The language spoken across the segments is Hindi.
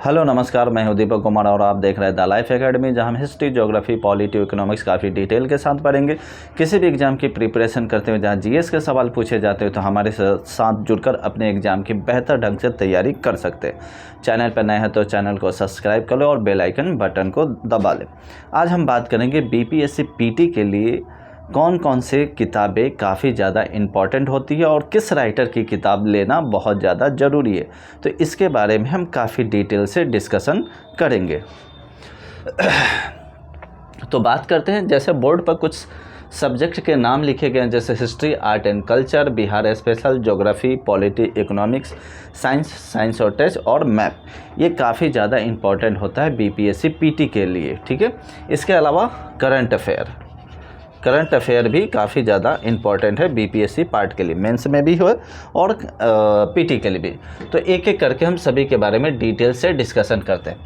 हेलो नमस्कार, मैं हूं दीपक कुमार और आप देख रहे हैं द लाइफ एकेडमी, जहां हम हिस्ट्री, ज्योग्राफी, पॉलिटी, इकोनॉमिक्स काफ़ी डिटेल के साथ पढ़ेंगे। किसी भी एग्जाम की प्रिपरेशन करते हुए जहां जीएस के सवाल पूछे जाते हैं तो हमारे साथ जुड़कर अपने एग्जाम की बेहतर ढंग से तैयारी कर सकते हैं। चैनल पर नए हैं तो चैनल को सब्सक्राइब कर लो और बेल आइकन बटन को दबा लें। आज हम बात करेंगे बीपीएससी पीटी के लिए कौन कौन से किताबें काफ़ी ज़्यादा इम्पॉर्टेंट होती है और किस राइटर की किताब लेना बहुत ज़्यादा ज़रूरी है, तो इसके बारे में हम काफ़ी डिटेल से डिस्कशन करेंगे। तो बात करते हैं, जैसे बोर्ड पर कुछ सब्जेक्ट के नाम लिखे गए हैं, जैसे history, art and culture, Bihar special, geography, polity, economics, science और टेस्ट और मैप। ये काफ़ी ज़्यादा इम्पॉर्टेंट होता है बीपीएससी पीटी के लिए, ठीक है। इसके अलावा करंट अफेयर भी काफ़ी ज़्यादा इम्पॉर्टेंट है बीपीएससी पार्ट के लिए, मेंस में भी हो और पीटी के लिए भी। तो एक एक करके हम सभी के बारे में डिटेल से डिस्कशन करते हैं।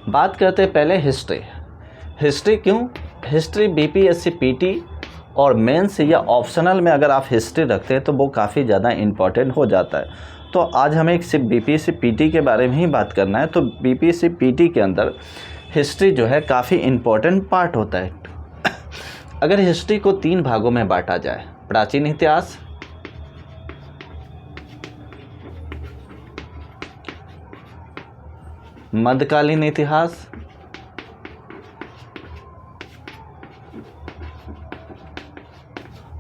बात करते हैं पहले हिस्ट्री क्यों? हिस्ट्री बीपीएससी पीटी और मेंस या ऑप्शनल में अगर आप हिस्ट्री रखते हैं तो वो काफ़ी ज़्यादा इम्पॉर्टेंट हो जाता है। तो आज हमें सिर्फ बीपीएससी पीटी के बारे में ही बात करना है। तो बीपीएससी पीटी के अंदर हिस्ट्री जो है काफ़ी इम्पॉर्टेंट पार्ट होता है। अगर हिस्ट्री को 3 भागों में बांटा जाए, प्राचीन इतिहास, मध्यकालीन इतिहास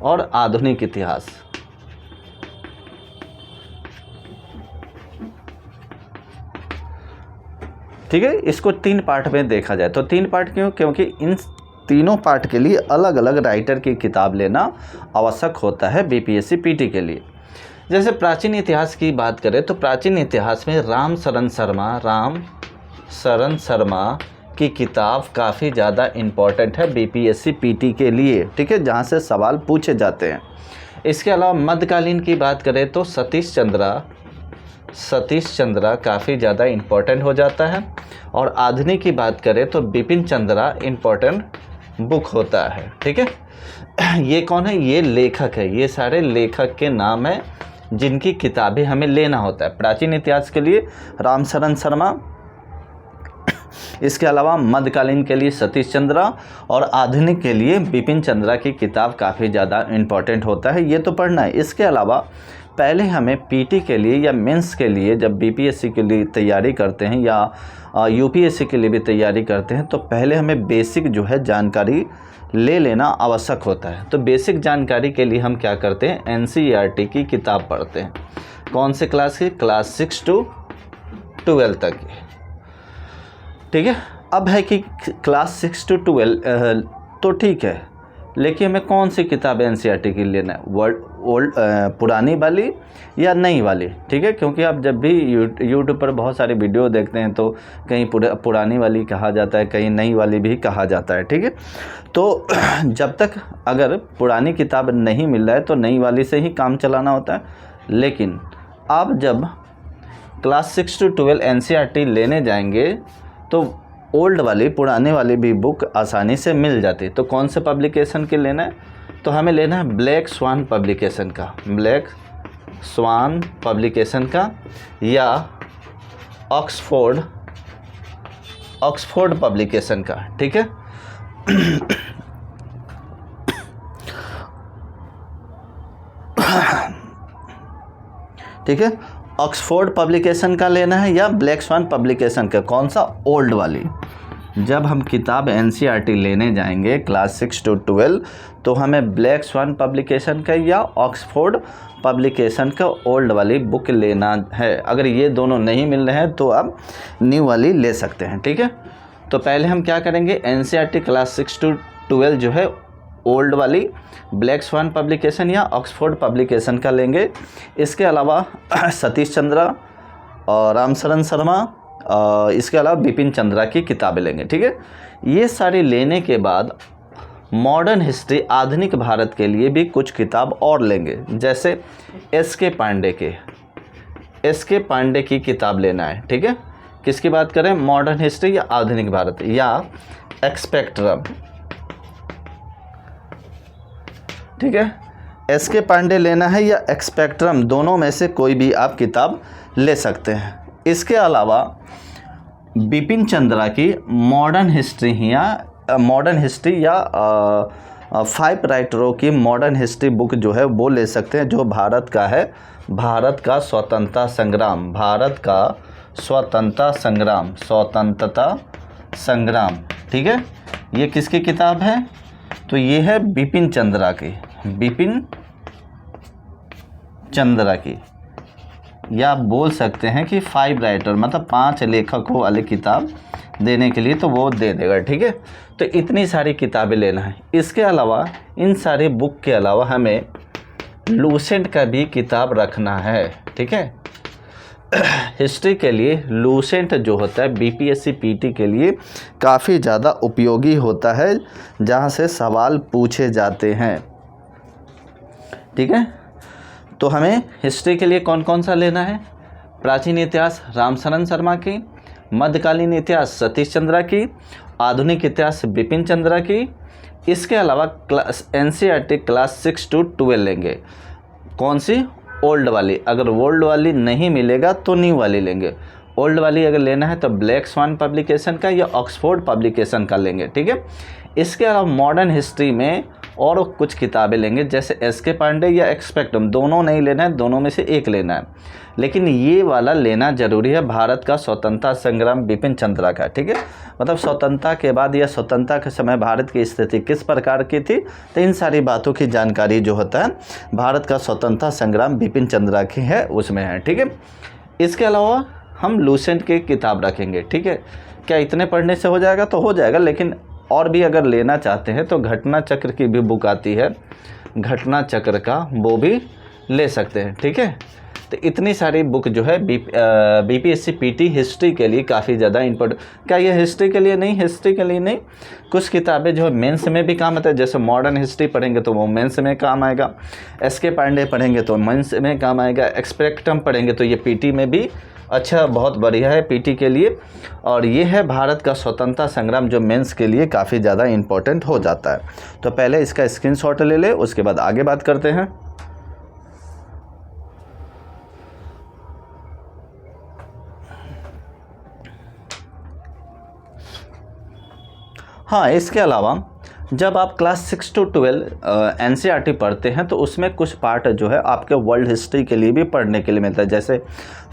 और आधुनिक इतिहास, ठीक है, इसको 3 पार्ट में देखा जाए। तो 3 पार्ट क्यों? क्योंकि इन तीनों पार्ट के लिए अलग अलग राइटर की किताब लेना आवश्यक होता है बीपीएससी पीटी के लिए। जैसे प्राचीन इतिहास की बात करें तो प्राचीन इतिहास में राम शरण शर्मा की किताब काफ़ी ज़्यादा इम्पॉर्टेंट है बीपीएससी पीटी के लिए, ठीक है, जहाँ से सवाल पूछे जाते हैं। इसके अलावा मध्यकालीन की बात करें तो सतीश चंद्रा काफ़ी ज़्यादा इम्पॉर्टेंट हो जाता है। और आधुनिक की बात करें तो बिपिन चंद्रा इम्पॉर्टेंट बुक होता है, ठीक है। ये कौन है? ये लेखक है। ये सारे लेखक के नाम हैं जिनकी किताबें हमें लेना होता है। प्राचीन इतिहास के लिए राम शरण शर्मा, इसके अलावा मध्यकालीन के लिए सतीश चंद्रा और आधुनिक के लिए बिपिन चंद्रा की किताब काफ़ी ज़्यादा इम्पॉर्टेंट होता है। ये तो पढ़ना है। इसके अलावा पहले हमें पीटी के लिए या मेंस के लिए, जब बीपीएससी के लिए तैयारी करते हैं या यूपीएससी के लिए भी तैयारी करते हैं, तो पहले हमें बेसिक जो है जानकारी ले लेना आवश्यक होता है। तो बेसिक जानकारी के लिए हम क्या करते हैं? एनसीईआरटी की किताब पढ़ते हैं। कौन से क्लास की? क्लास 6 to 12 तक की, ठीक है। अब है कि क्लास 6 to 12 तो ठीक है, लेकिन हमें कौन सी किताब एनसीईआरटी की लेना है? पुरानी वाली या नई वाली, ठीक है। क्योंकि आप जब भी यूट्यूब पर बहुत सारी वीडियो देखते हैं तो कहीं पुरानी वाली कहा जाता है, कहीं नई वाली भी कहा जाता है, ठीक है। तो जब तक अगर पुरानी किताब नहीं मिल रहा है तो नई वाली से ही काम चलाना होता है। लेकिन आप जब क्लास 6 to 12 एनसीईआरटी लेने जाएंगे तो ओल्ड वाली, पुराने वाली भी बुक आसानी से मिल जाती है। तो कौन से पब्लिकेशन के लेना है? तो हमें लेना है ब्लैक स्वान पब्लिकेशन का, या ऑक्सफोर्ड पब्लिकेशन का, ठीक है। ठीक है, ऑक्सफोर्ड पब्लिकेशन का लेना है या ब्लैक स्वान पब्लिकेशन का? कौन सा? ओल्ड वाली। जब हम किताब एनसीईआरटी लेने जाएंगे क्लास 6 to 12 तो हमें ब्लैक स्वान पब्लिकेशन का या ऑक्सफोर्ड पब्लिकेशन का ओल्ड वाली बुक लेना है। अगर ये दोनों नहीं मिल रहे हैं तो आप न्यू वाली ले सकते हैं, ठीक है। तो पहले हम क्या करेंगे? एनसीईआरटी क्लास 6 to 12 जो है ओल्ड वाली ब्लैक स्वान पब्लिकेशन या ऑक्सफोर्ड पब्लिकेशन का लेंगे। इसके अलावा सतीश चंद्रा और राम शरण शर्मा, इसके अलावा बिपिन चंद्रा की किताबें लेंगे, ठीक है। ये सारी लेने के बाद मॉडर्न हिस्ट्री, आधुनिक भारत के लिए भी कुछ किताब और लेंगे। जैसे एस के पांडे की किताब लेना है, ठीक है। किसकी बात करें? मॉडर्न हिस्ट्री या आधुनिक भारत, या एक्सपेक्ट्रम, ठीक है। एस के पांडे लेना है या एक्सपेक्ट्रम, दोनों में से कोई भी आप किताब ले सकते हैं। इसके अलावा बिपिन चंद्रा की मॉडर्न हिस्ट्री या 5 राइटरों की मॉडर्न हिस्ट्री बुक जो है वो ले सकते हैं, जो भारत का है, भारत का स्वतंत्रता संग्राम, ठीक है। ये किसकी किताब है? तो ये है बिपिन चंद्रा की, या आप बोल सकते हैं कि 5 राइटर मतलब 5 लेखकों वाली किताब देने के लिए तो वो दे देगा, ठीक है। तो इतनी सारी किताबें लेना है। इसके अलावा, इन सारी बुक के अलावा हमें लूसेंट का भी किताब रखना है, ठीक है। हिस्ट्री के लिए लूसेंट जो होता है बीपीएससी पीटी के लिए काफ़ी ज़्यादा उपयोगी होता है, जहाँ से सवाल पूछे जाते हैं, ठीक है। तो हमें हिस्ट्री के लिए कौन कौन सा लेना है? प्राचीन इतिहास रामशरण शर्मा की, मध्यकालीन इतिहास सतीश चंद्रा की, आधुनिक इतिहास बिपिन चंद्रा की। इसके अलावा एनसीईआरटी क्लास 6 to 12 लेंगे। कौन सी? ओल्ड वाली। अगर ओल्ड वाली नहीं मिलेगा तो न्यू वाली लेंगे। ओल्ड वाली अगर लेना है तो ब्लैक स्वान पब्लिकेशन का या ऑक्सफोर्ड पब्लिकेशन का लेंगे, ठीक है। इसके अलावा मॉडर्न हिस्ट्री में और कुछ किताबें लेंगे, जैसे एस के पांडे या एक्सपेक्टम। दोनों नहीं लेना है, दोनों में से एक लेना है, लेकिन ये वाला लेना ज़रूरी है, भारत का स्वतंत्रता संग्राम बिपिन चंद्रा का, ठीक है। मतलब स्वतंत्रता के बाद या स्वतंत्रता के समय भारत की स्थिति किस प्रकार की थी, तो इन सारी बातों की जानकारी जो होता है भारत का स्वतंत्रता संग्राम बिपिन चंद्रा की है, उसमें है, ठीक है। इसके अलावा हम लूसेंट की किताब रखेंगे, ठीक है। क्या इतने पढ़ने से हो जाएगा? तो हो जाएगा, लेकिन और भी अगर लेना चाहते हैं तो घटना चक्र की भी बुक आती है, घटना चक्र का, वो भी ले सकते हैं, ठीक है। तो इतनी सारी बुक जो है बीपीएससी पीटी हिस्ट्री के लिए काफ़ी ज़्यादा इम्पोर्टेंट। क्या ये हिस्ट्री के लिए नहीं? हिस्ट्री के लिए नहीं, कुछ किताबें जो है मेंस में भी काम आता है। जैसे मॉडर्न हिस्ट्री पढ़ेंगे तो वो मेंस में काम आएगा, एस के पांडे पढ़ेंगे तो मेंस में काम आएगा, एक्सपेक्टम पढ़ेंगे तो ये पीटी में भी अच्छा, बहुत बढ़िया है पीटी के लिए। और ये है भारत का स्वतंत्रता संग्राम, जो मेंस के लिए काफ़ी ज़्यादा इम्पोर्टेंट हो जाता है। तो पहले इसका स्क्रीनशॉट ले ले, उसके बाद आगे बात करते हैं। हाँ, इसके अलावा जब आप क्लास 6 to 12 एनसीईआरटी पढ़ते हैं तो उसमें कुछ पार्ट जो है आपके वर्ल्ड हिस्ट्री के लिए भी पढ़ने के लिए मिलता है, जैसे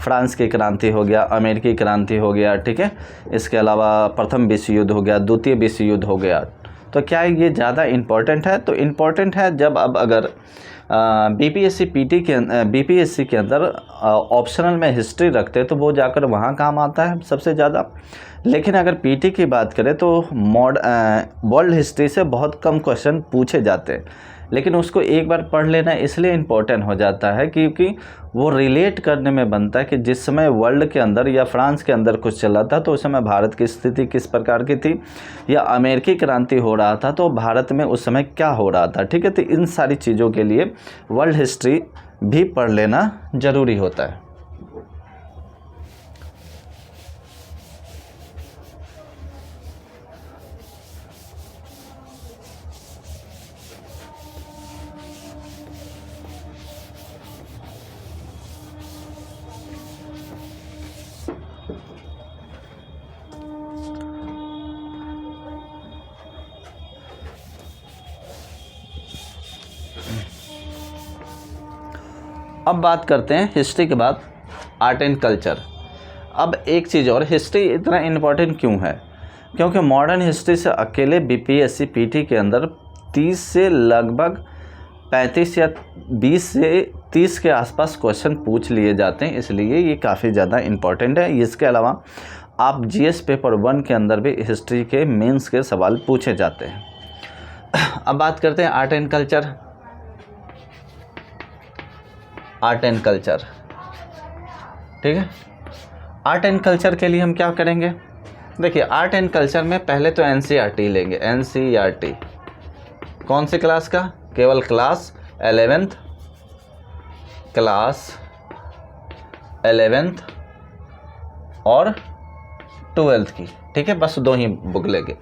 फ्रांस की क्रांति हो गया, अमेरिकी क्रांति हो गया, ठीक है। इसके अलावा प्रथम विश्व युद्ध हो गया, द्वितीय विश्व युद्ध हो गया। तो क्या ये ज़्यादा इम्पोर्टेंट है? तो इम्पोर्टेंट है जब अब अगर बीपीएससी के अंदर ऑप्शनल में हिस्ट्री रखते हैं तो वो जाकर वहाँ काम आता है सबसे ज़्यादा। लेकिन अगर पीटी की बात करें तो वर्ल्ड हिस्ट्री से बहुत कम क्वेश्चन पूछे जाते हैं, लेकिन उसको एक बार पढ़ लेना इसलिए इम्पोर्टेंट हो जाता है क्योंकि वो रिलेट करने में बनता है कि जिस समय वर्ल्ड के अंदर या फ्रांस के अंदर कुछ चल रहा था तो उस समय भारत की स्थिति किस प्रकार की थी, या अमेरिकी क्रांति हो रहा था तो भारत में उस समय क्या हो रहा था, ठीक है। तो इन सारी चीज़ों के लिए वर्ल्ड हिस्ट्री भी पढ़ लेना ज़रूरी होता है। अब बात करते हैं हिस्ट्री के बाद आर्ट एंड कल्चर। अब एक चीज़ और, हिस्ट्री इतना इम्पोर्टेंट क्यों है? क्योंकि मॉडर्न हिस्ट्री से अकेले बीपीएससी पीटी के अंदर 30 से लगभग 35 या 20 से 30 के आसपास क्वेश्चन पूछ लिए जाते हैं, इसलिए ये काफ़ी ज़्यादा इम्पोर्टेंट है। इसके अलावा आप जीएस पेपर 1 के अंदर भी हिस्ट्री के मेंस के सवाल पूछे जाते हैं। अब बात करते हैं art and culture. Art and culture, ठीक है। आर्ट एंड कल्चर के लिए हम क्या करेंगे? देखिए, आर्ट एंड कल्चर में पहले तो एनसीईआरटी लेंगे। एनसीईआरटी कौन सी क्लास का? केवल क्लास 11th और 12th की, ठीक है। बस 2 ही बुक लेंगे।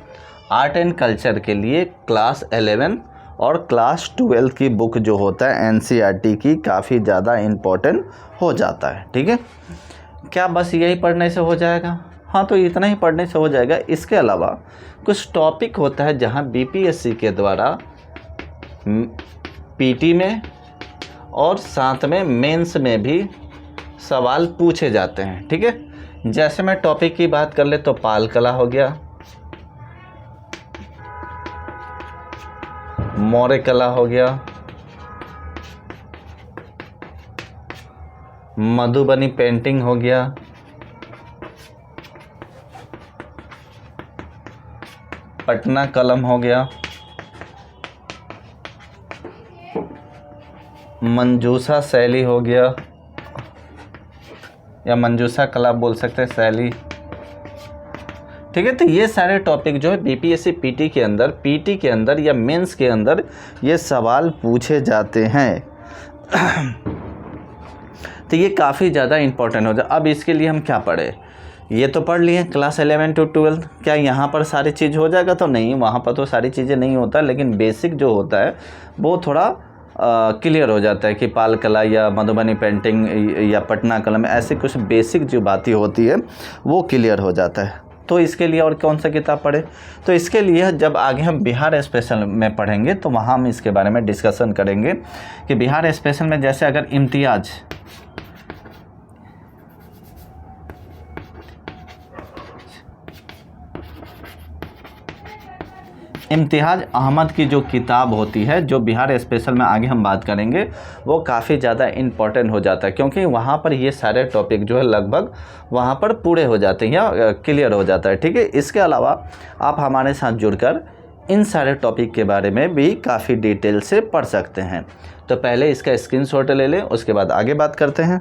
आर्ट एंड कल्चर के लिए क्लास 11 और क्लास 12 की बुक जो होता है एनसीईआरटी की काफ़ी ज़्यादा इम्पोर्टेंट हो जाता है, ठीक है। क्या बस यही पढ़ने से हो जाएगा? हाँ, तो इतना ही पढ़ने से हो जाएगा। इसके अलावा कुछ टॉपिक होता है जहाँ बीपीएससी के द्वारा पीटी में और साथ में मेंस में भी सवाल पूछे जाते हैं, ठीक है। जैसे मैं टॉपिक की बात कर ले तो पाल कला हो गया, मौर्य कला हो गया, मधुबनी पेंटिंग हो गया, पटना कलम हो गया, मंजूषा शैली हो गया, या मंजूषा कला बोल सकते हैं, शैली, ठीक है। तो ये सारे टॉपिक जो है बीपीएससी पीटी के अंदर या मेंस के अंदर ये सवाल पूछे जाते हैं। तो ये काफ़ी ज़्यादा इम्पोर्टेंट हो जाए। अब इसके लिए हम क्या पढ़े, ये तो पढ़ लिए क्लास 11 to 12, क्या यहाँ पर सारी चीज़ हो जाएगा? तो नहीं, वहाँ पर तो सारी चीज़ें नहीं होता, लेकिन बेसिक जो होता है वो थोड़ा क्लियर हो जाता है कि पाल कला या मधुबनी पेंटिंग या पटना कलम, ऐसी कुछ बेसिक जो बातें होती है वो क्लियर हो जाता है। तो इसके लिए और कौन सा किताब पढ़े? तो इसके लिए जब आगे हम बिहार स्पेशल में पढ़ेंगे तो वहाँ हम इसके बारे में डिस्कशन करेंगे कि बिहार स्पेशल में जैसे अगर इम्तियाज़ अहमद की जो किताब होती है, जो बिहार स्पेशल में आगे हम बात करेंगे, वो काफ़ी ज़्यादा इम्पोर्टेंट हो जाता है, क्योंकि वहाँ पर ये सारे टॉपिक जो है लगभग वहाँ पर पूरे हो जाते हैं या क्लियर हो जाता है, ठीक है। इसके अलावा आप हमारे साथ जुड़कर इन सारे टॉपिक के बारे में भी काफ़ी डिटेल से पढ़ सकते हैं। तो पहले इसका स्क्रीनशॉट ले लें, उसके बाद आगे बात करते हैं।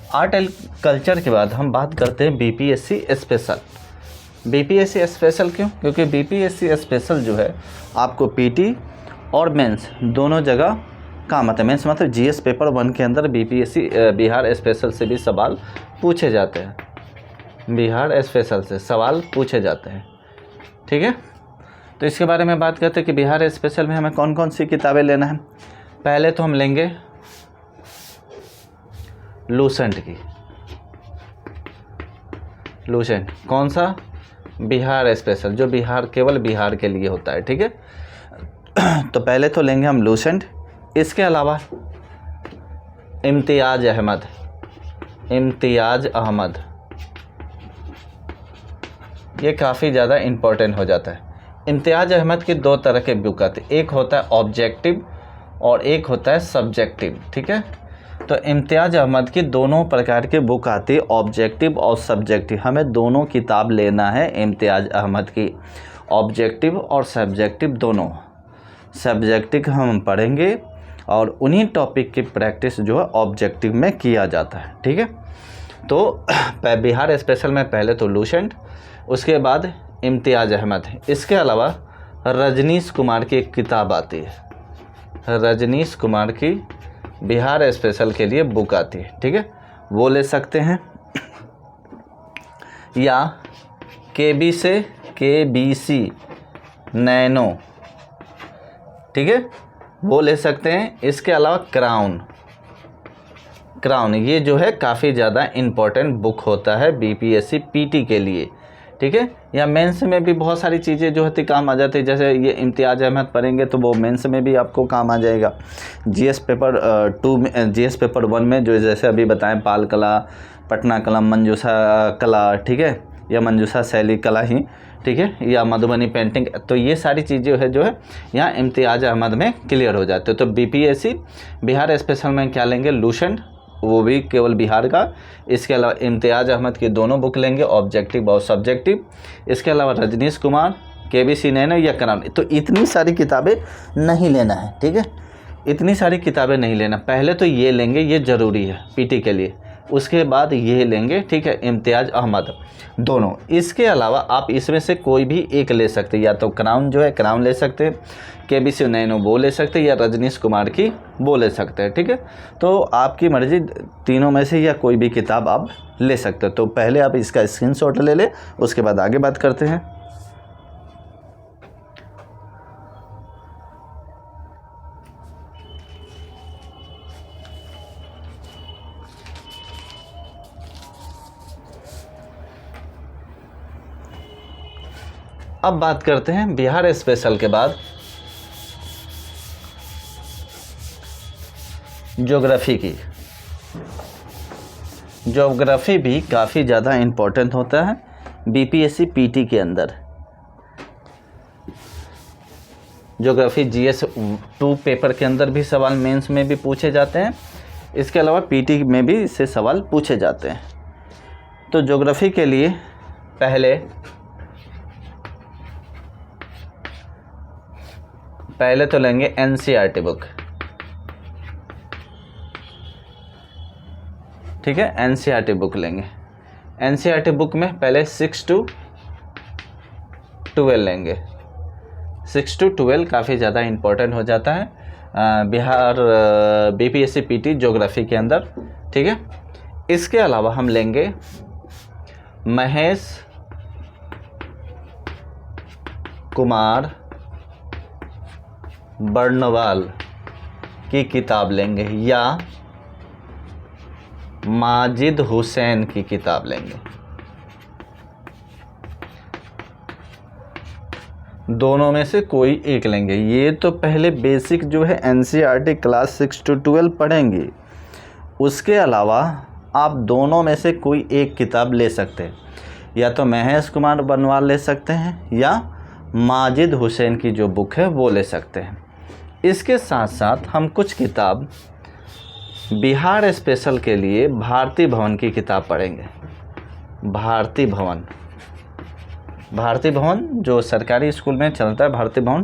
आर्ट एंड कल्चर के बाद हम बात करते हैं बीपीएससी स्पेशल। बीपीएससी स्पेशल क्यों? क्योंकि बीपीएससी स्पेशल जो है आपको पीटी और मेंस दोनों जगह काम आता है। मेंस मतलब जीएस पेपर 1 के अंदर बीपीएससी बिहार स्पेशल से भी सवाल पूछे जाते हैं, बिहार स्पेशल से सवाल पूछे जाते हैं, ठीक है। तो इसके बारे में बात करते हैं कि बिहार स्पेशल में हमें कौन कौन सी किताबें लेना है। पहले तो हम लेंगे लूसेंट की, लूसेंट कौन सा? बिहार स्पेशल, जो बिहार केवल बिहार के लिए होता है, ठीक है। तो पहले तो लेंगे हम लूसेंट। इसके अलावा इम्तियाज़ अहमद, ये काफ़ी ज़्यादा इम्पोर्टेंट हो जाता है। इम्तियाज़ अहमद की 2 तरह के बुक आते हैं, एक होता है ऑब्जेक्टिव और एक होता है सब्जेक्टिव, ठीक है। तो इम्तियाज़ अहमद की दोनों प्रकार की बुक आती है, ऑब्जेक्टिव और सब्जेक्टिव। हमें दोनों किताब लेना है इम्तियाज़ अहमद की, ऑब्जेक्टिव और सब्जेक्टिव दोनों। सब्जेक्टिव हम पढ़ेंगे और उन्हीं टॉपिक की प्रैक्टिस जो है ऑब्जेक्टिव में किया जाता है, ठीक है। तो बिहार स्पेशल में पहले तो लूसेंट, उसके बाद इम्तियाज़ अहमद। इसके अलावा रजनीश कुमार की एक किताब आती है, रजनीश कुमार की बिहार स्पेशल के लिए बुक आती है, ठीक है, वो ले सकते हैं। या केबीसी नैनो, ठीक है, वो ले सकते हैं। इसके अलावा क्राउन ये जो है काफ़ी ज़्यादा इम्पोर्टेंट बुक होता है बीपीएससी पीटी के लिए, ठीक है। या मेंस में भी बहुत सारी चीज़ें जो होती काम आ जाती है, जैसे ये इम्तियाज़ अहमद पढ़ेंगे तो वो मेंस में भी आपको काम आ जाएगा। जीएस पेपर 2 में, जीएस पेपर 1 में जो जैसे अभी बताएं पाल कला, पटना कलम, मंजूषा कला, ठीक है, या मंजूषा शैली कला ही, ठीक है, या मधुबनी पेंटिंग, तो ये सारी चीज़ें है जो है यहाँ इम्तियाज़ अहमद में क्लियर हो जाते हैं। तो बीपीएससी बिहार स्पेशल में क्या लेंगे? लूसेंट, वो भी केवल बिहार का। इसके अलावा इम्तियाज़ अहमद की दोनों बुक लेंगे, ऑब्जेक्टिव और सब्जेक्टिव। इसके अलावा रजनीश कुमार, केबीसी नैनो या क्राउन। तो इतनी सारी किताबें नहीं लेना है, ठीक है, इतनी सारी किताबें नहीं लेना। पहले तो ये लेंगे, ये ज़रूरी है पीटी के लिए, उसके बाद ये लेंगे, ठीक है, इम्तियाज़ अहमद दोनों। इसके अलावा आप इसमें से कोई भी एक ले सकते हैं, या तो क्राउन जो है क्राउन ले सकते हैं, केबीसी नैनो वो ले सकते हैं, या रजनीश कुमार की वो ले सकते हैं, ठीक है। तो आपकी मर्ज़ी, तीनों में से या कोई भी किताब आप ले सकते हो। तो पहले आप इसका स्क्रीनशॉट ले लें, उसके बाद आगे बात करते हैं। अब बात करते हैं बिहार स्पेशल के बाद ज्योग्राफी की। ज्योग्राफी भी काफ़ी ज़्यादा इम्पोर्टेंट होता है बीपीएससी पीटी के अंदर। ज्योग्राफी जीएस 2 पेपर के अंदर भी सवाल मेंस में भी पूछे जाते हैं, इसके अलावा पीटी में भी इससे सवाल पूछे जाते हैं। तो ज्योग्राफी के लिए पहले तो लेंगे एनसीईआरटी बुक, ठीक है, एनसीईआरटी बुक लेंगे। एनसीईआरटी बुक में पहले 6 to 12 लेंगे। 6 to 12 काफ़ी ज़्यादा इम्पोर्टेंट हो जाता है बिहार बीपीएससी पीटी ज्योग्राफी के अंदर, ठीक है। इसके अलावा हम लेंगे महेश कुमार बर्नवाल की किताब लेंगे, या माजिद हुसैन की किताब लेंगे। दोनों में से कोई एक लेंगे। ये तो पहले बेसिक जो है एनसीईआरटी क्लास 6 to 12 पढ़ेंगे, उसके अलावा आप दोनों में से कोई एक किताब ले सकते हैं, या तो महेश कुमार बर्नवाल ले सकते हैं, या माजिद हुसैन की जो बुक है वो ले सकते हैं। इसके साथ साथ हम कुछ किताब बिहार स्पेशल के लिए भारती भवन की किताब पढ़ेंगे। भारती भवन जो सरकारी स्कूल में चलता है, भारती भवन,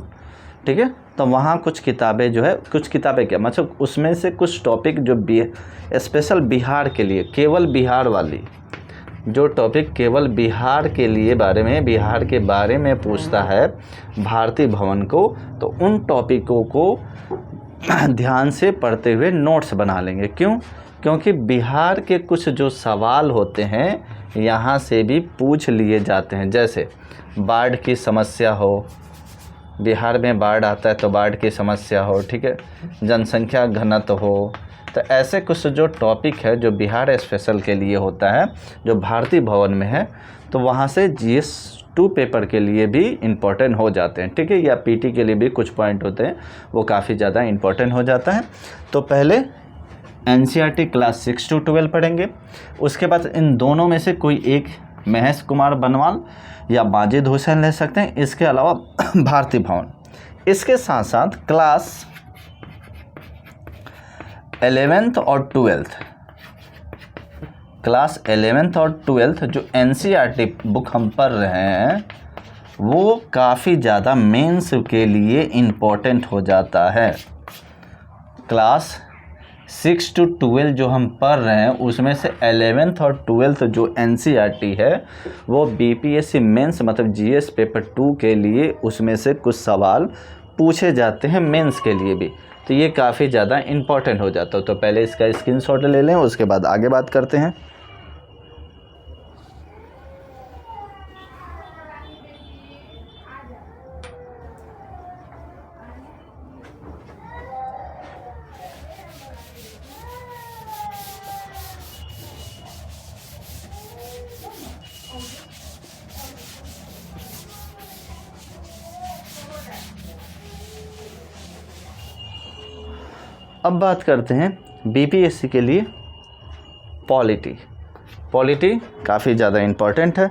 ठीक है। तो वहाँ कुछ किताबें जो है, कुछ किताबें क्या मतलब उसमें से कुछ टॉपिक जो स्पेशल बिहार के लिए, केवल बिहार वाली जो टॉपिक केवल बिहार के लिए बारे में, बिहार के बारे में पूछता है भारती भवन को, तो उन टॉपिकों को ध्यान से पढ़ते हुए नोट्स बना लेंगे। क्यों? क्योंकि बिहार के कुछ जो सवाल होते हैं यहाँ से भी पूछ लिए जाते हैं। जैसे बाढ़ की समस्या हो, बिहार में बाढ़ आता है तो बाढ़ की समस्या हो, ठीक है, जनसंख्या घनत्व हो, तो ऐसे कुछ जो टॉपिक है जो बिहार स्पेशल के लिए होता है, जो भारती भवन में है, तो वहाँ से GS 2 पेपर के लिए भी इम्पोर्टेंट हो जाते हैं, ठीक है, या पीटी के लिए भी कुछ पॉइंट होते हैं, वो काफ़ी ज़्यादा इम्पोर्टेंट हो जाता है। तो पहले एनसीईआरटी क्लास 6 to 12 पढ़ेंगे, उसके बाद इन दोनों में से कोई एक महेश कुमार बर्नवाल या माजिद हुसैन ले सकते हैं, इसके अलावा भारती भवन। इसके साथ साथ क्लास 11th और 12th, क्लास 11th और 12th जो एनसीईआरटी बुक हम पढ़ रहे हैं वो काफ़ी ज़्यादा मेंस के लिए इम्पोर्टेंट हो जाता है। क्लास 6 to 12 जो हम पढ़ रहे हैं उसमें से 11th और 12th जो एनसीईआरटी है वो बीपीएससी मेंस मतलब जीएस पेपर 2 के लिए उसमें से कुछ सवाल पूछे जाते हैं मेंस के लिए भी, तो ये काफ़ी ज़्यादा इम्पोर्टेंट हो जाता है। तो पहले इसका स्क्रीनशॉट ले लें, उसके बाद आगे बात करते हैं। अब बात करते हैं बीपीएससी के लिए पॉलिटी। पॉलिटी काफ़ी ज़्यादा इम्पोर्टेंट है।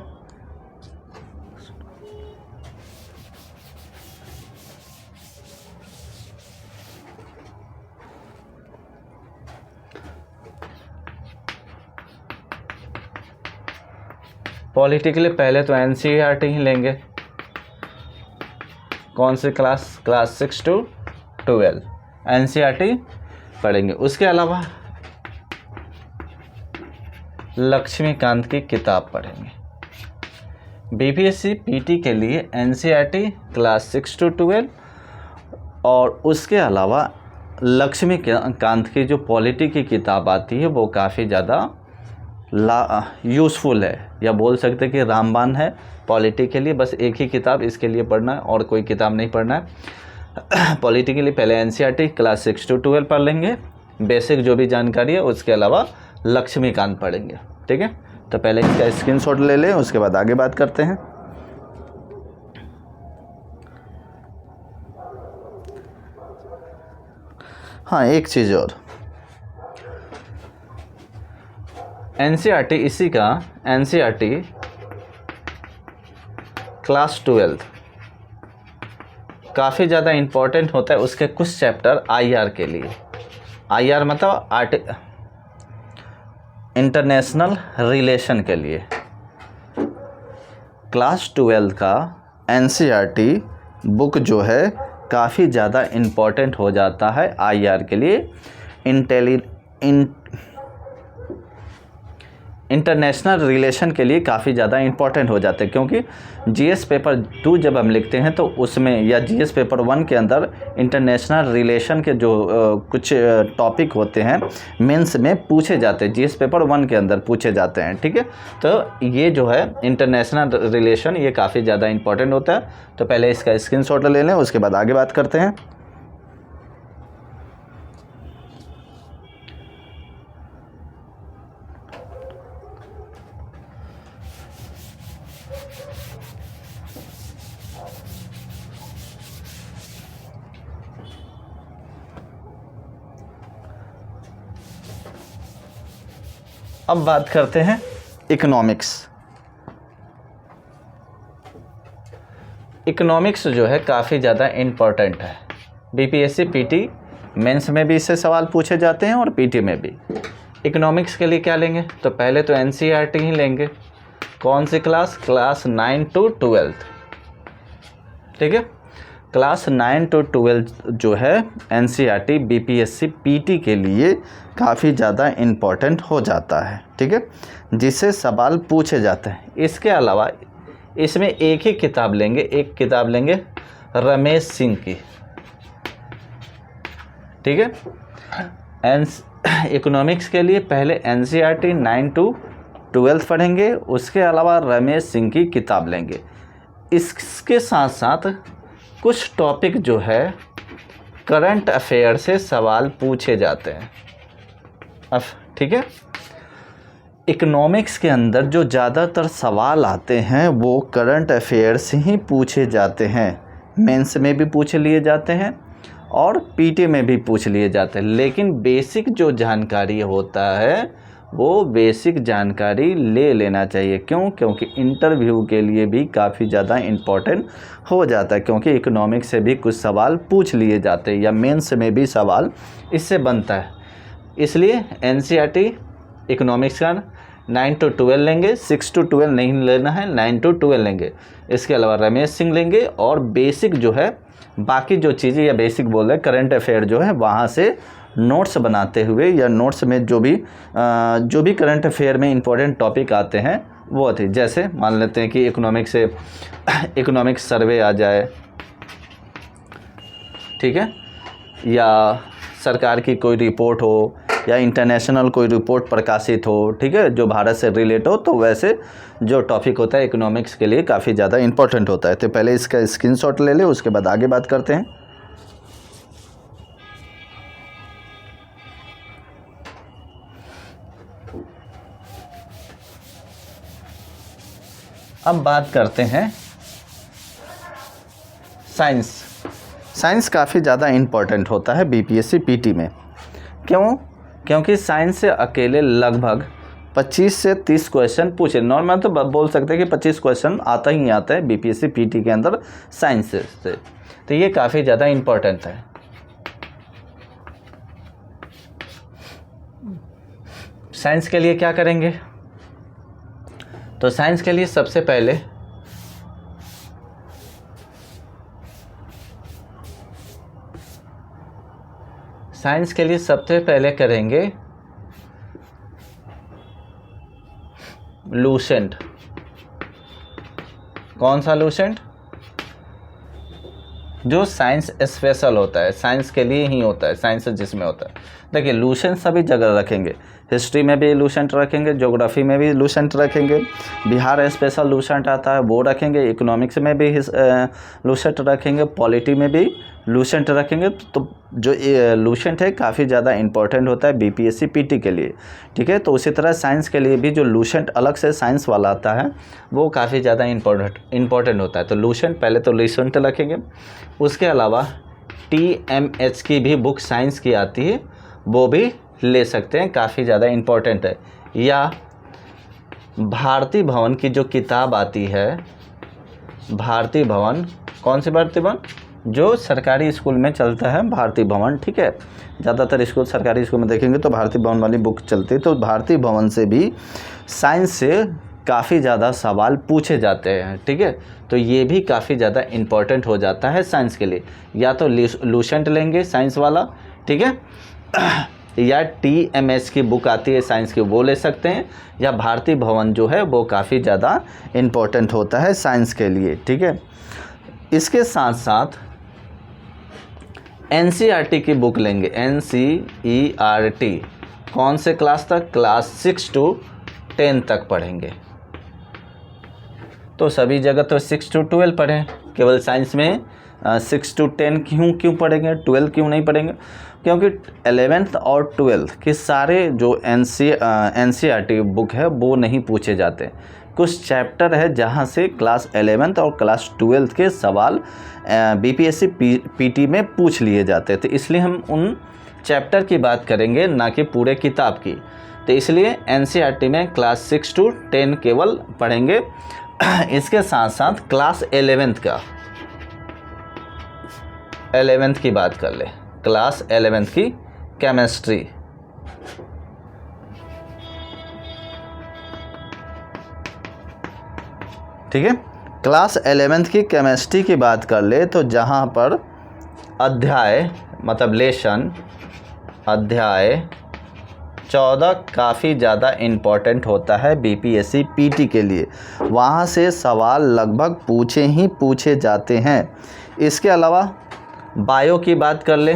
पॉलिटी के लिए पहले तो एनसीईआरटी ही लेंगे, कौन से क्लास 6 to 12 NCERT पढ़ेंगे। उसके अलावा लक्ष्मीकांत की किताब पढ़ेंगे। BPSC PT के लिए NCERT क्लास 6 to 12 और उसके अलावा लक्ष्मीकांत की जो पॉलिटी की किताब आती है वो काफ़ी ज़्यादा यूज़फुल है, या बोल सकते कि रामबाण है पॉलिटी के लिए। बस एक ही किताब इसके लिए पढ़ना है और कोई किताब नहीं पढ़ना है। पॉलिटी के लिए पहले NCERT क्लास 6 to 12 पढ़ लेंगे, बेसिक जो भी जानकारी है। उसके अलावा लक्ष्मीकांत पढ़ेंगे, ठीक है। तो पहले इसका स्क्रीनशॉट ले लें, उसके बाद आगे बात करते हैं। हाँ, एक चीज़ और, NCERT इसी का NCERT क्लास 12 काफ़ी ज़्यादा इम्पोर्टेंट होता है। उसके कुछ चैप्टर IR के लिए, IR मतलब इंटरनेशनल रिलेशन के लिए। क्लास 12 का NCERT बुक जो है काफ़ी ज़्यादा इम्पोर्टेंट हो जाता है IR के लिए, इंटरनेशनल रिलेशन के लिए काफ़ी ज़्यादा इम्पोर्टेंट हो जाते हैं। क्योंकि GS पेपर 2 जब हम लिखते हैं तो उसमें, या GS पेपर 1 के अंदर इंटरनेशनल रिलेशन के जो कुछ टॉपिक होते हैं मेंस में पूछे जाते हैं, GS पेपर 1 के अंदर पूछे जाते हैं, ठीक है। तो ये जो है इंटरनेशनल रिलेशन ये काफ़ी ज़्यादा इम्पोर्टेंट होता है। तो पहले इसका स्क्रीनशॉट ले लें, उसके बाद आगे बात करते हैं। अब बात करते हैं इकोनॉमिक्स। इकोनॉमिक्स जो है काफ़ी ज़्यादा इम्पोर्टेंट है। BPSC PT मेंस में भी इससे सवाल पूछे जाते हैं और PT में भी। इकोनॉमिक्स के लिए क्या लेंगे, तो पहले तो NCERT ही लेंगे। कौन सी क्लास 9 to 12, ठीक है। क्लास 9 to 12 जो है NCERT BPSC PT के लिए काफ़ी ज़्यादा इम्पोर्टेंट हो जाता है, ठीक है, जिससे सवाल पूछे जाते हैं। इसके अलावा इसमें एक ही किताब लेंगे, एक किताब लेंगे रमेश सिंह की, ठीक है। इकोनॉमिक्स के लिए पहले NCERT 9 to 12 पढ़ेंगे, उसके अलावा रमेश सिंह की किताब लेंगे। इसके साथ साथ कुछ टॉपिक जो है करंट अफेयर से सवाल पूछे जाते हैं, अब ठीक है। इकोनॉमिक्स के अंदर जो ज़्यादातर सवाल आते हैं वो करंट अफेयर से ही पूछे जाते हैं। मेंस में भी पूछ लिए जाते हैं और PT में भी पूछ लिए जाते हैं। लेकिन बेसिक जो जानकारी होता है वो बेसिक जानकारी ले लेना चाहिए। क्यों? क्योंकि इंटरव्यू के लिए भी काफ़ी ज़्यादा इम्पोर्टेंट हो जाता है, क्योंकि इकोनॉमिक्स से भी कुछ सवाल पूछ लिए जाते हैं या मेंस में भी सवाल इससे बनता है। इसलिए NCERT इकोनॉमिक्स का 9 to 12 लेंगे, 6 to 12 नहीं लेना है, 9 to 12 लेंगे। इसके अलावा रमेश सिंह लेंगे और बेसिक जो है बाकी जो चीज़ें, या बेसिक बोल रहे करंट अफेयर जो है वहाँ से नोट्स बनाते हुए, या नोट्स में जो भी करंट अफेयर में इंपॉर्टेंट टॉपिक आते हैं वो थे। जैसे मान लेते हैं कि इकोनॉमिक्स से इकोनॉमिक्स सर्वे आ जाए, ठीक है, या सरकार की कोई रिपोर्ट हो, या इंटरनेशनल कोई रिपोर्ट प्रकाशित हो, ठीक है, जो भारत से रिलेट हो, तो वैसे जो टॉपिक होता है इकोनॉमिक्स के लिए काफ़ी ज़्यादा इम्पोर्टेंट होता है। तो पहले इसका स्क्रीनशॉट ले ले, उसके बाद आगे बात करते हैं। अब बात करते हैं साइंस। साइंस काफ़ी ज़्यादा इम्पोर्टेंट होता है BPSC PT में। क्यों? क्योंकि साइंस से अकेले लगभग 25 से 30 क्वेश्चन पूछे। नॉर्मल तो बोल सकते हैं कि 25 क्वेश्चन आता ही आता है BPSC PT के अंदर साइंस से, तो ये काफ़ी ज़्यादा इम्पोर्टेंट है। साइंस के लिए क्या करेंगे? तो साइंस के लिए सबसे पहले साइंस के लिए सबसे पहले करेंगे लूसेंट। कौन सा लूसेंट? जो साइंस स्पेशल होता है, साइंस के लिए ही होता है, साइंस जिसमें होता है। देखिए लूसेंट सभी जगह रखेंगे, हिस्ट्री में भी लूसेंट रखेंगे, ज्योग्राफी में भी लूसेंट रखेंगे, बिहार स्पेशल लूसेंट आता है वो रखेंगे, इकोनॉमिक्स में भी लूसेंट रखेंगे, पॉलिटी में भी लूसेंट रखेंगे। तो जो लूसेंट है काफ़ी ज़्यादा इंपॉर्टेंट होता है बीपीएससी पीटी के लिए, ठीक है। तो उसी तरह साइंस के लिए भी जो लूसेंट अलग से साइंस वाला आता है वो काफ़ी ज़्यादा इंपॉर्टेंट होता है। तो लूसेंट पहले तो लूसेंट रखेंगे। उसके अलावा TMH की भी बुक साइंस की आती है, वो भी ले सकते हैं, काफ़ी ज़्यादा इम्पोर्टेंट है। या भारती भवन की जो किताब आती है, भारती भवन, कौन सी भारती भवन? जो सरकारी स्कूल में चलता है भारती भवन, ठीक है। ज़्यादातर स्कूल सरकारी स्कूल में देखेंगे तो भारती भवन वाली बुक चलती है। तो भारती भवन से भी साइंस से काफ़ी ज़्यादा सवाल पूछे जाते हैं, ठीक है। तो ये भी काफ़ी ज़्यादा इम्पोर्टेंट हो जाता है साइंस के लिए। या तो लूसेंट लेंगे साइंस वाला, ठीक है, या TMH की बुक आती है साइंस की, वो ले सकते हैं। या भारती भवन जो है वो काफ़ी ज़्यादा इम्पोर्टेंट होता है साइंस के लिए, ठीक है। इसके साथ साथ NCERT की बुक लेंगे, NCERT। कौन से क्लास तक? क्लास 6 to 10 तक पढ़ेंगे। तो सभी जगह तो 6 to 12 पढ़ें, केवल साइंस में 6 to 10 क्यों पढ़ेंगे, 12 क्यों नहीं पढ़ेंगे? क्योंकि 11th और 12th के सारे जो NCERT बुक है वो नहीं पूछे जाते। कुछ चैप्टर है जहाँ से क्लास 11th और क्लास 12th के सवाल बीपीएससी पीटी में पूछ लिए जाते थे, इसलिए हम उन चैप्टर की बात करेंगे, ना कि पूरे किताब की। तो इसलिए NCERT में क्लास 6 to 10 केवल पढ़ेंगे। इसके साथ साथ क्लास 11th की बात कर ले। क्लास 11th की केमिस्ट्री, ठीक है। क्लास 11th की केमिस्ट्री की बात कर ले तो जहाँ पर अध्याय मतलब लेसन अध्याय 14 काफ़ी ज़्यादा इम्पॉर्टेंट होता है बीपीएससी पीटी के लिए। वहाँ से सवाल लगभग पूछे जाते हैं। इसके अलावा बायो की बात कर ले,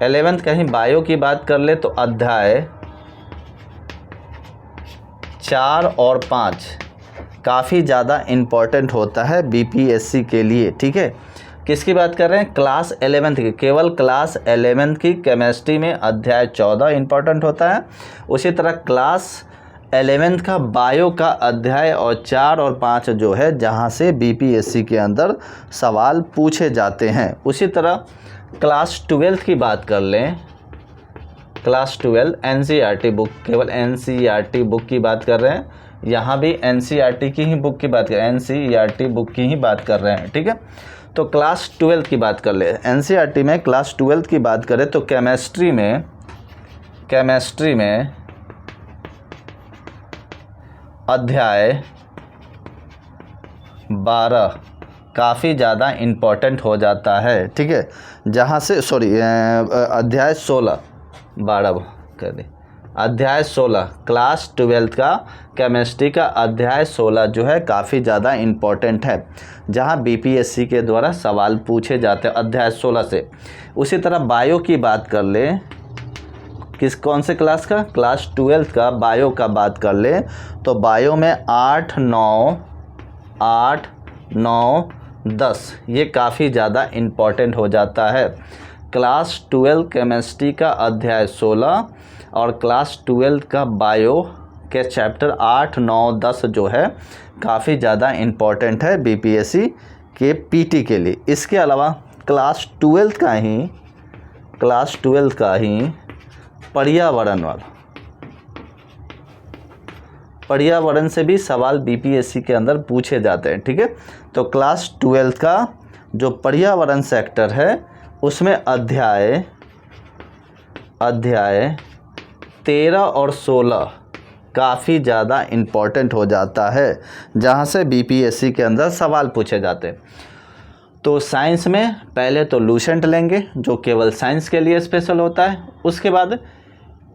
11th कहीं बायो की बात कर ले तो अध्याय 4 और 5 काफ़ी ज़्यादा इम्पॉर्टेंट होता है बीपीएससी के लिए, ठीक है। किसकी बात कर रहे हैं? क्लास 11th की। केवल क्लास 11th की केमिस्ट्री में अध्याय 14 इम्पॉर्टेंट होता है। उसी तरह क्लास 11th का बायो का अध्याय और 4 और 5 जो है जहाँ से बीपीएससी के अंदर सवाल पूछे जाते हैं। उसी तरह क्लास 12th की बात कर लें, क्लास 12 NCERT बुक, केवल NCERT बुक की बात कर रहे हैं, यहाँ भी NCERT की ही बुक की बात कर रहे हैं, NCERT बुक की ही बात कर रहे हैं, ठीक है। तो क्लास 12 की बात कर ले, NCERT में क्लास 12 की बात करें तो केमिस्ट्री में अध्याय 12 काफ़ी ज़्यादा इम्पोर्टेंट हो जाता है, ठीक है। जहाँ से अध्याय 16 12 कर दे, अध्याय 16 क्लास 12 का केमिस्ट्री का अध्याय 16 जो है काफ़ी ज़्यादा इम्पोर्टेंट है, जहाँ बीपीएससी के द्वारा सवाल पूछे जाते हैं अध्याय 16 से। उसी तरह बायो की बात कर ले, कौन से क्लास का? क्लास 12 का बायो का बात कर ले तो बायो में 8, 9, 10 ये काफ़ी ज़्यादा इम्पोर्टेंट हो जाता है। क्लास 12 केमिस्ट्री का अध्याय 16 और क्लास 12 का बायो के चैप्टर 8, 9, 10 जो है काफ़ी ज़्यादा इम्पोर्टेंट है बीपीएससी के पीटी के लिए। इसके अलावा क्लास 12 का ही पर्यावरण से भी सवाल बीपीएससी के अंदर पूछे जाते हैं, ठीक है। तो क्लास 12 का जो पर्यावरण सेक्टर है उसमें अध्याय 13 और 16 काफ़ी ज़्यादा इम्पोर्टेंट हो जाता है, जहाँ से बीपीएससी के अंदर सवाल पूछे जाते हैं। तो साइंस में पहले तो लूसेंट लेंगे जो केवल साइंस के लिए स्पेशल होता है। उसके बाद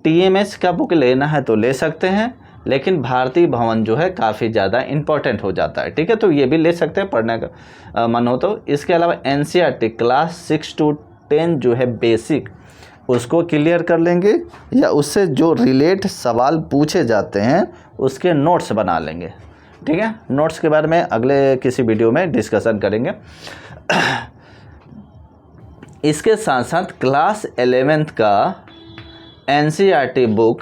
टीएमएस का बुक लेना है तो ले सकते हैं, लेकिन भारतीय भवन जो है काफ़ी ज़्यादा इम्पोर्टेंट हो जाता है, ठीक है। तो ये भी ले सकते हैं पढ़ने का मन हो तो। इसके अलावा एनसीईआरटी क्लास 6 to 10 जो है बेसिक, उसको क्लियर कर लेंगे, या उससे जो रिलेट सवाल पूछे जाते हैं उसके नोट्स बना लेंगे, ठीक है। नोट्स के बारे में अगले किसी वीडियो में डिस्कशन करेंगे। इसके साथ साथ क्लास 11th का एनसीईआरटी बुक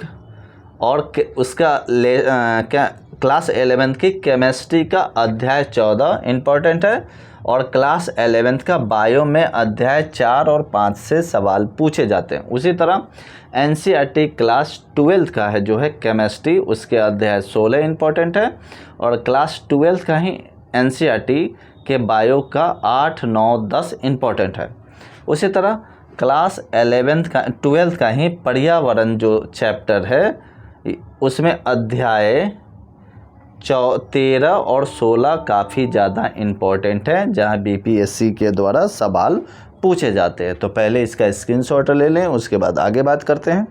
और उसका क्या क्लास 11th की केमिस्ट्री का अध्याय 14 इम्पॉर्टेंट है, और क्लास 11th का बायो में अध्याय 4 और 5 से सवाल पूछे जाते हैं। उसी तरह एनसीईआरटी क्लास 12th का है जो है केमिस्ट्री, उसके अध्याय 16 इम्पॉर्टेंट है, और क्लास 12th का ही एनसीईआरटी के बायो का 8, 9, 10 इम्पॉर्टेंट है। उसी तरह क्लास 12th का ही पर्यावरण जो चैप्टर है उसमें अध्याय 13 और 16 काफ़ी ज़्यादा इम्पोर्टेंट है, जहां बीपीएससी के द्वारा सवाल पूछे जाते हैं। तो पहले इसका स्क्रीनशॉट ले लें, उसके बाद आगे बात करते हैं।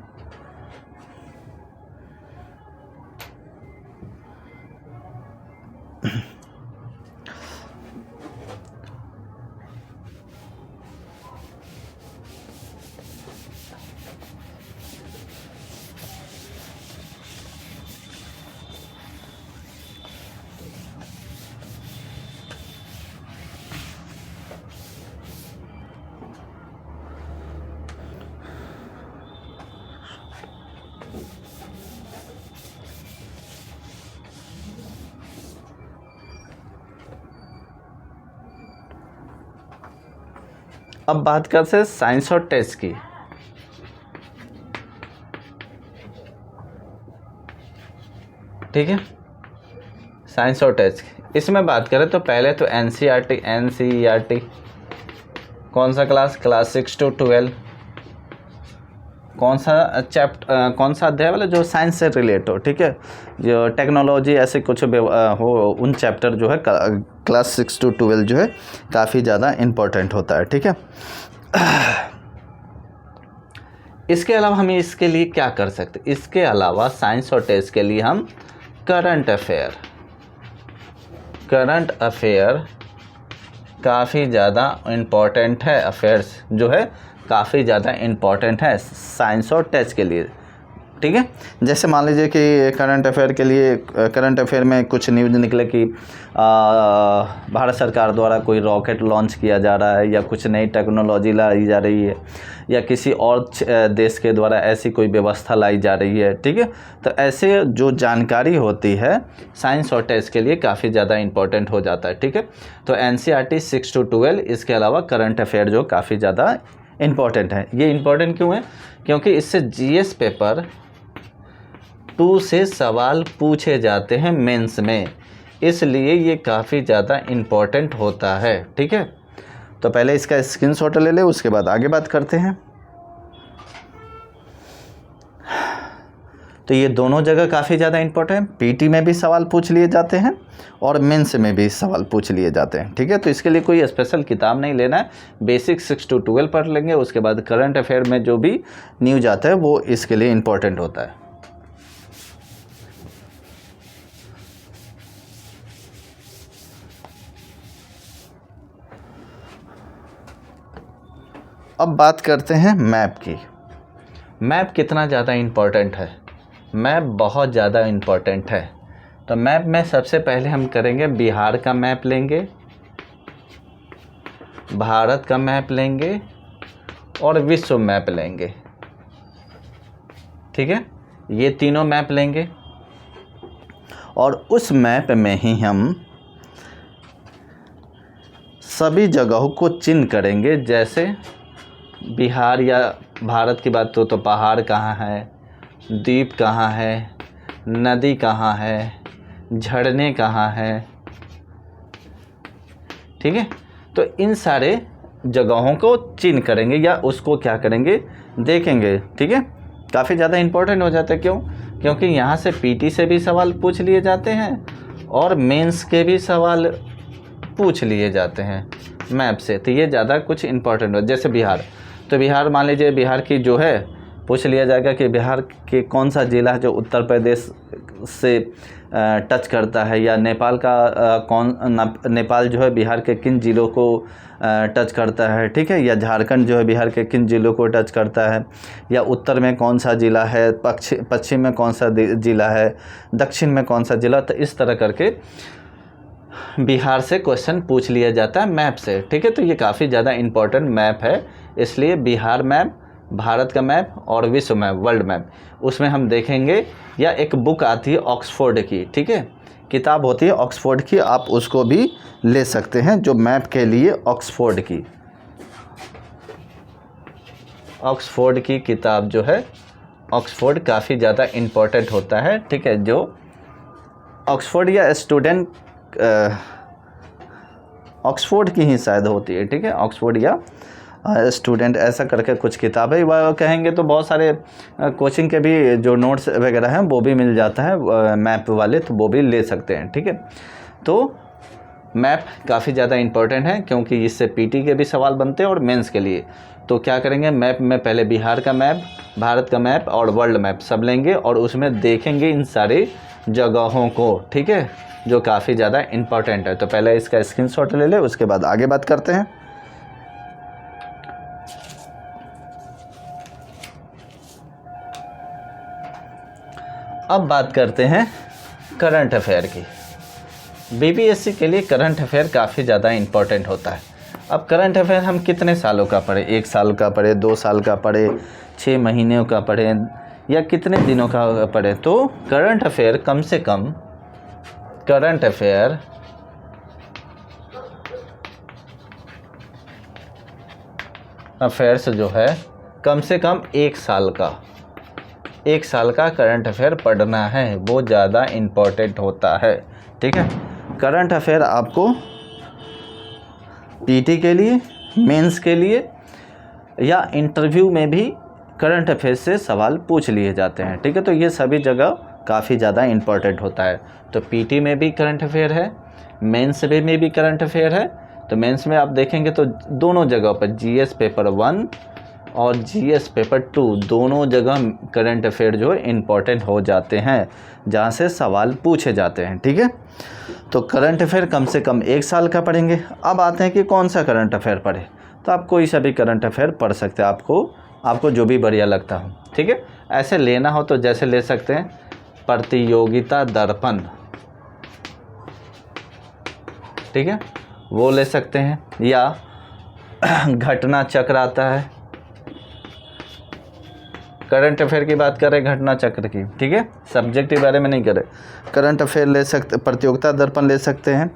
अब बात करते हैं साइंस और टेस्ट की। ठीक है, साइंस और टेस्ट इसमें बात करें तो पहले तो एनसीईआरटी कौन सा क्लास 6 to 12, कौन सा अध्याय वाला जो साइंस से रिलेट हो, ठीक है, जो टेक्नोलॉजी ऐसे कुछ हो, उन चैप्टर जो है क्लास 6 to 12 जो है काफ़ी ज़्यादा इम्पोर्टेंट होता है, ठीक है। इसके अलावा हम इसके लिए क्या कर सकते, इसके अलावा साइंस और टेस्ट के लिए हम करंट अफेयर काफ़ी ज़्यादा इम्पोर्टेंट है, अफेयर्स जो है काफ़ी ज़्यादा इम्पोर्टेंट है साइंस और टेस्ट के लिए, ठीक है। जैसे मान लीजिए कि करंट अफेयर में कुछ न्यूज़ निकले कि भारत सरकार द्वारा कोई रॉकेट लॉन्च किया जा रहा है, या कुछ नई टेक्नोलॉजी लाई जा रही है, या किसी और देश के द्वारा ऐसी कोई व्यवस्था लाई जा रही है, ठीक है। तो ऐसे जो जानकारी होती है साइंस और टेस्ट के लिए काफ़ी ज़्यादा इम्पोर्टेंट हो जाता है, ठीक है। तो एनसीईआरटी 6 to 12, इसके अलावा करंट अफेयर जो काफ़ी ज़्यादा इम्पोर्टेंट है। ये इम्पोर्टेंट क्यों है? क्योंकि इससे जीएस पेपर 2 से सवाल पूछे जाते हैं मेंस में, इसलिए ये काफ़ी ज़्यादा इम्पोर्टेंट होता है, ठीक है। तो पहले इसका स्क्रीनशॉट ले ले, उसके बाद आगे बात करते हैं। तो ये दोनों जगह काफ़ी ज़्यादा इम्पोर्टेंट है, पीटी में भी सवाल पूछ लिए जाते हैं और मेंस में भी सवाल पूछ लिए जाते हैं, ठीक है। तो इसके लिए कोई स्पेशल किताब नहीं लेना है, बेसिक 6 to 12 पढ़ लेंगे, उसके बाद करंट अफेयर में जो भी न्यूज आता है वो इसके लिए इम्पोर्टेंट होता है। अब बात करते हैं मैप की। मैप कितना ज़्यादा इम्पोर्टेंट है? मैप बहुत ज़्यादा इम्पोर्टेंट है। तो मैप में सबसे पहले हम करेंगे बिहार का मैप लेंगे, भारत का मैप लेंगे और विश्व मैप लेंगे, ठीक है। ये तीनों मैप लेंगे और उस मैप में ही हम सभी जगहों को चिन्ह करेंगे। जैसे बिहार या भारत की बात तो पहाड़ कहाँ है, द्वीप कहाँ है, नदी कहाँ है, झरने कहाँ है, ठीक है। तो इन सारे जगहों को चिन्ह करेंगे या उसको क्या करेंगे, देखेंगे, ठीक है। काफ़ी ज़्यादा इम्पोर्टेंट हो जाता है। क्यों? क्योंकि यहाँ से पीटी से भी सवाल पूछ लिए जाते हैं और मेंस के भी सवाल पूछ लिए जाते हैं। मैप से, तो ये ज़्यादा कुछ इंपॉर्टेंट हो। जैसे बिहार, तो बिहार मान लीजिए बिहार की जो है पूछ लिया जाएगा कि बिहार के कौन सा ज़िला है जो उत्तर प्रदेश से टच करता है, या नेपाल का नेपाल जो है बिहार के किन ज़िलों को टच करता है, ठीक है, या झारखंड जो है बिहार के किन ज़िलों को टच करता है, या उत्तर में कौन सा ज़िला है, पश्चिम में कौन सा ज़िला है, दक्षिण में कौन सा ज़िला। तो इस तरह करके बिहार से क्वेश्चन पूछ लिया जाता है मैप से, ठीक है। तो ये काफ़ी ज़्यादा इम्पोर्टेंट मैप है, इसलिए बिहार मैप, भारत का मैप और विश्व मैप, वर्ल्ड मैप, उसमें हम देखेंगे। या एक बुक आती है ऑक्सफोर्ड की, ठीक है, किताब होती है ऑक्सफोर्ड की, आप उसको भी ले सकते हैं, जो मैप के लिए ऑक्सफोर्ड की किताब जो है, ऑक्सफोर्ड काफ़ी ज़्यादा इम्पोर्टेंट होता है, ठीक है। जो ऑक्सफोर्ड या स्टूडेंट ऑक्सफोर्ड की ही शायद होती है, ठीक है, ऑक्सफोर्ड या स्टूडेंट ऐसा करके कुछ किताब है। वह कहेंगे तो बहुत सारे कोचिंग के भी जो नोट्स वगैरह हैं वो भी मिल जाता है मैप वाले, तो वो भी ले सकते हैं, ठीक है। तो मैप काफ़ी ज़्यादा इम्पोर्टेंट है, क्योंकि इससे पीटी के भी सवाल बनते हैं और मेंस के लिए। तो क्या करेंगे, मैप में पहले बिहार का मैप, भारत का मैप और वर्ल्ड मैप सब लेंगे, और उसमें देखेंगे इन सारी जगहों को, ठीक है, जो काफ़ी ज़्यादा इम्पोर्टेंट है। तो पहले इसका स्क्रीनशॉट ले ले, उसके बाद आगे बात करते हैं। अब बात करते हैं करंट अफेयर की। बीपीएससी के लिए करंट अफेयर काफ़ी ज़्यादा इम्पोर्टेंट होता है। अब करंट अफेयर हम कितने सालों का पढ़े, 1 साल का पढ़े, 2 साल का पढ़े, 6 महीनों का पढ़े, या कितने दिनों का पढ़े। तो करंट अफेयर कम से कम, करंट अफेयर्स जो है कम से कम 1 साल का करंट अफेयर पढ़ना है, वो ज़्यादा इम्पोर्टेंट होता है, ठीक है। करंट अफेयर आपको पीटी के लिए, मेंस के लिए या इंटरव्यू में भी करंट अफेयर से सवाल पूछ लिए जाते हैं, ठीक है। तो ये सभी जगह काफ़ी ज़्यादा इम्पोर्टेंट होता है। तो पीटी में भी करंट अफेयर है, मेंस में भी करंट अफेयर है। तो मेंस में आप देखेंगे तो दोनों जगह पर जीएस पेपर 1 और जीएस पेपर 2 दोनों जगह करंट अफेयर जो है इम्पोर्टेंट हो जाते हैं, जहाँ से सवाल पूछे जाते हैं, ठीक है। तो करंट अफेयर कम से कम 1 साल का पढ़ेंगे। अब आते हैं कि कौन सा करंट अफेयर पढ़े। तो आप कोई सा भी करंट अफेयर पढ़ सकते हैं, आपको जो भी बढ़िया लगता हो, ठीक है। ऐसे लेना हो तो जैसे ले सकते हैं प्रतियोगिता दर्पण, ठीक है, वो ले सकते हैं, या घटना चक्र आता है, करंट अफेयर की बात करें, घटना चक्र की, ठीक है, सब्जेक्ट के बारे में नहीं करें। करंट अफेयर ले सकते, प्रतियोगिता दर्पण ले सकते हैं,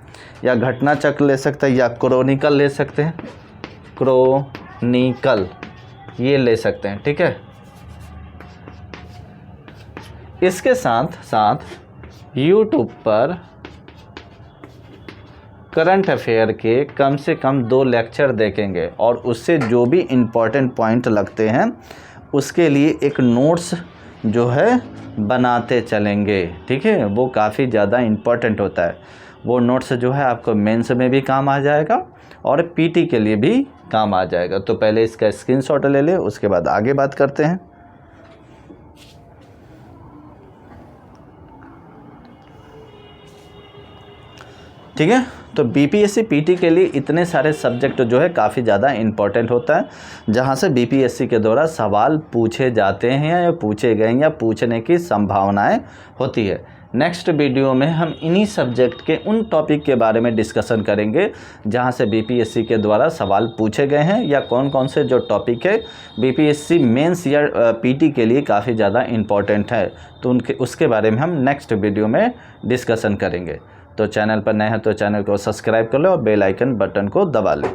या घटना चक्र ले सकते हैं, या क्रॉनिकल ले सकते हैं, क्रॉनिकल ये ले सकते हैं, ठीक है। इसके साथ साथ यूट्यूब पर करंट अफेयर के कम से कम 2 लेक्चर देखेंगे, और उससे जो भी इम्पोर्टेंट पॉइंट लगते हैं उसके लिए एक नोट्स जो है बनाते चलेंगे, ठीक है। वो काफ़ी ज़्यादा इम्पोर्टेंट होता है। वो नोट्स जो है आपको मेंस में भी काम आ जाएगा और पीटी के लिए भी काम आ जाएगा। तो पहले इसका स्क्रीनशॉट ले ले, उसके बाद आगे बात करते हैं। ठीक है, तो बीपीएससी पीटी के लिए इतने सारे सब्जेक्ट जो है काफ़ी ज़्यादा इम्पोर्टेंट होता है, जहाँ से बीपीएससी के द्वारा सवाल पूछे जाते हैं या पूछे गए या पूछने की संभावनाएं होती है। नेक्स्ट वीडियो में हम इन्हीं सब्जेक्ट के उन टॉपिक के बारे में डिस्कशन करेंगे जहाँ से बीपीएससी के द्वारा सवाल पूछे गए हैं, या कौन कौन से जो टॉपिक है बीपीएससी मेंस या पीटी के लिए काफ़ी ज़्यादा इम्पोर्टेंट है। तो उसके बारे में हम नेक्स्ट वीडियो में डिस्कशन करेंगे। तो चैनल पर नए हैं तो चैनल को सब्सक्राइब कर लो और बेल आइकन बटन को दबा लें।